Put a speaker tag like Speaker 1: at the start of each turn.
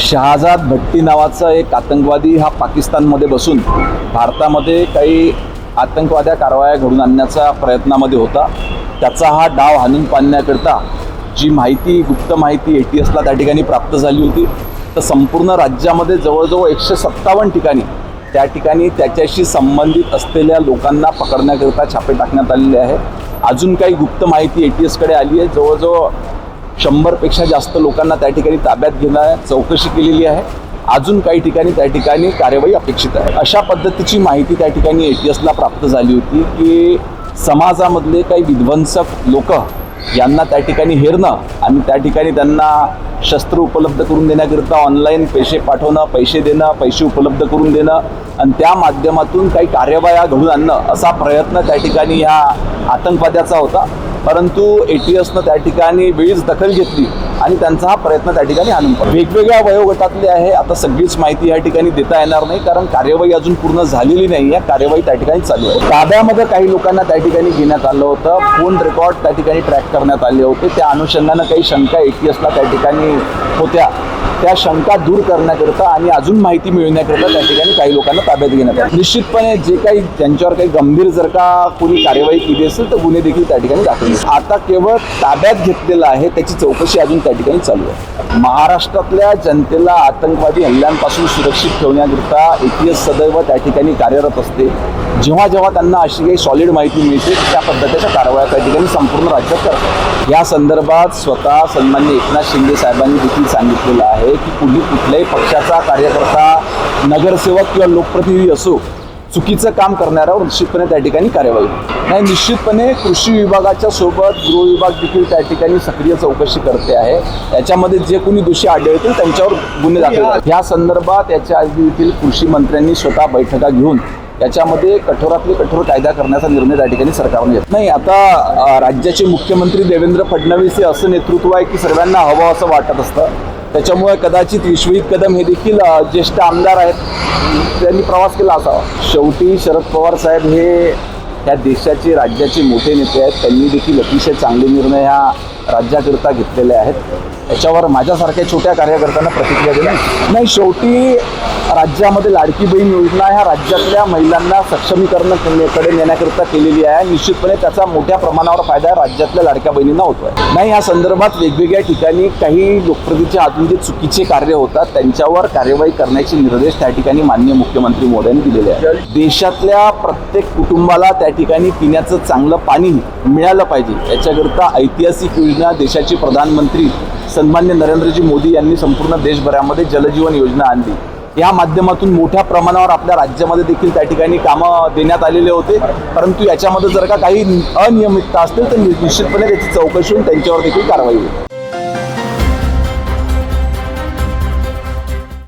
Speaker 1: शहाजाद भट्टी नावाचा एक आतंकवादी हा पाकिस्तानमध्ये बसून भारतामध्ये काही आतंकवाद्या कारवाया घडून आणण्याचा प्रयत्नामध्ये होता। त्याचा हा डाव हाणून पाडण्याकरता जी माहिती गुप्त माहिती ATSला त्या ठिकाणी प्राप्त झाली होती, तर संपूर्ण राज्यामध्ये जवळजवळ 157 ठिकाणी त्या ठिकाणी त्याच्याशी संबंधित असलेल्या लोकांना पकडण्याकरता छापे टाकण्यात आलेले आहे। अजून काही गुप्त माहिती ATSकडे आली आहे। जवळजवळ 100पेक्षा जास्त लोकांना त्या ठिकाणी ताब्यात घेणं चौकशी केलेली आहे। अजून काही ठिकाणी त्या ठिकाणी कार्यवाही अपेक्षित आहे। अशा पद्धतीची माहिती त्या ठिकाणी ATSला प्राप्त झाली होती की समाजामधले काही विध्वंसक लोक यांना त्या ठिकाणी हेरणं आणि त्या ठिकाणी त्यांना शस्त्र उपलब्ध करून देण्याकरिता ऑनलाईन पैसे पाठवणं, पैसे देणं, पैसे उपलब्ध करून देणं आणि त्या माध्यमातून काही कार्यवाया घडून आणणं असा प्रयत्न त्या ठिकाणी ह्या आतंकवाद्याचा होता। परंतु ATSनं त्या ठिकाणी वेळीच दखल घेतली आणि त्यांचा हा प्रयत्न त्या ठिकाणी आणून वेगवेगळ्या वयोगटातले आहे। आता सगळीच माहिती या ठिकाणी देता येणार नाही, कारण कार्यवाही अजून पूर्ण झालेली नाही आहे। कार्यवाही त्या ठिकाणी चालू आहे। ताब्यामध्ये काही लोकांना त्या ठिकाणी घेण्यात आलं होतं। फोन रेकॉर्ड त्या ठिकाणी ट्रॅक करण्यात आले होते। त्या अनुषंगानं काही शंका ATSला त्या ठिकाणी होत्या। त्या शंका दूर करण्याकरता आणि अजून माहिती मिळवण्याकरता त्या ठिकाणी काही लोकांना ताब्यात घेण्यात आलं। निश्चितपणे जे काही त्यांच्यावर काही गंभीर जर का कोणी कार्यवाही केली असेल तर गुन्हे देखील त्या ठिकाणी दाखल होईल। आता केवळ ताब्यात घेतलेलं आहे, त्याची चौकशी अजून त्या ठिकाणी चालू आहे। महाराष्ट्रातल्या जनतेला आतंकवादी हल्ल्यांपासून सुरक्षित ठेवण्याकरता ATS सदैव त्या ठिकाणी कार्यरत असते। जेव्हा जेव्हा त्यांना अशी काही सॉलिड माहिती मिळते त्या पद्धतीच्या कारवाया त्या ठिकाणी संपूर्ण राज्यात करतात। या संदर्भात स्वतः सन्माननीय एकनाथ शिंदे साहेबांनी देखील सांगितलेलं आहे की कुठल्याही पक्षाचा कार्यकर्ता, नगरसेवक किंवा लोकप्रतिनिधी असो, चुकीचं काम करणाऱ्यावर निश्चितपणे त्या ठिकाणी कार्यवाही नाही। निश्चितपणे कृषी विभागाच्या सोबत गृह विभाग देखील त्या ठिकाणी सक्रिय चौकशी करते आहे। त्याच्यामध्ये जे कोणी दोषी आढळतील त्यांच्यावर गुन्हे दाखल होतील। या संदर्भात याच्या आधी देखील कृषी मंत्र्यांनी स्वतः बैठका घेऊन याच्यामध्ये कठोरातले कठोर कायदा करण्याचा निर्णय त्या ठिकाणी सरकारने घेतला नाही। आता राज्याचे मुख्यमंत्री देवेंद्र फडणवीस हे असं नेतृत्व आहे की सर्वांना हवं असं वाटत असतं। त्याच्यामुळे कदाचित विश्वजित कदम हे देखील ज्येष्ठ आमदार आहेत, त्यांनी प्रवास केला असावा। शेवटी शरद पवार साहेब हे या देशाचे राज्याचे मोठे नेते आहेत। त्यांनी देखील अतिशय चांगले निर्णय ह्या राज्याकरता घेतलेले आहेत। याच्यावर माझ्यासारख्या छोट्या कार्यकर्त्यांना प्रतिक्रिया देणं नाही। शेवटी राज्यामध्ये लाडकी बहीण योजना ह्या राज्यातल्या महिलांना सक्षमीकरणाकडे नेण्याकरता केलेली आहे। निश्चितपणे त्याचा मोठ्या प्रमाणावर फायदा राज्यातल्या लाडक्या बहिणींना होतोय। नाही, या संदर्भात वेगवेगळ्या ठिकाणी काही लोकप्रतिनिधीच्या हातून जे चुकीचे कार्य होतात त्यांच्यावर कार्यवाही करण्याचे निर्देश त्या ठिकाणी माननीय मुख्यमंत्री मोदयांनी दिलेले आहेत। देशातल्या प्रत्येक कुटुंबाला त्या ठिकाणी पिण्याचं चांगलं पाणी मिळालं पाहिजे याच्याकरता ऐतिहासिक योजना देशाचे प्रधानमंत्री सन्माननीय नरेंद्रजी मोदी यांनी संपूर्ण देशभरामध्ये जलजीवन योजना आणली। या माध्यमातून मोठ्या प्रमाणावर आपल्या राज्यामध्ये देखील त्या ठिकाणी कामं देण्यात आलेले होते। परंतु याच्यामध्ये जर का काही अनियमितता असतील तर निश्चितपणे त्याची चौकशी होऊन त्यांच्यावर देखील कारवाई होईल।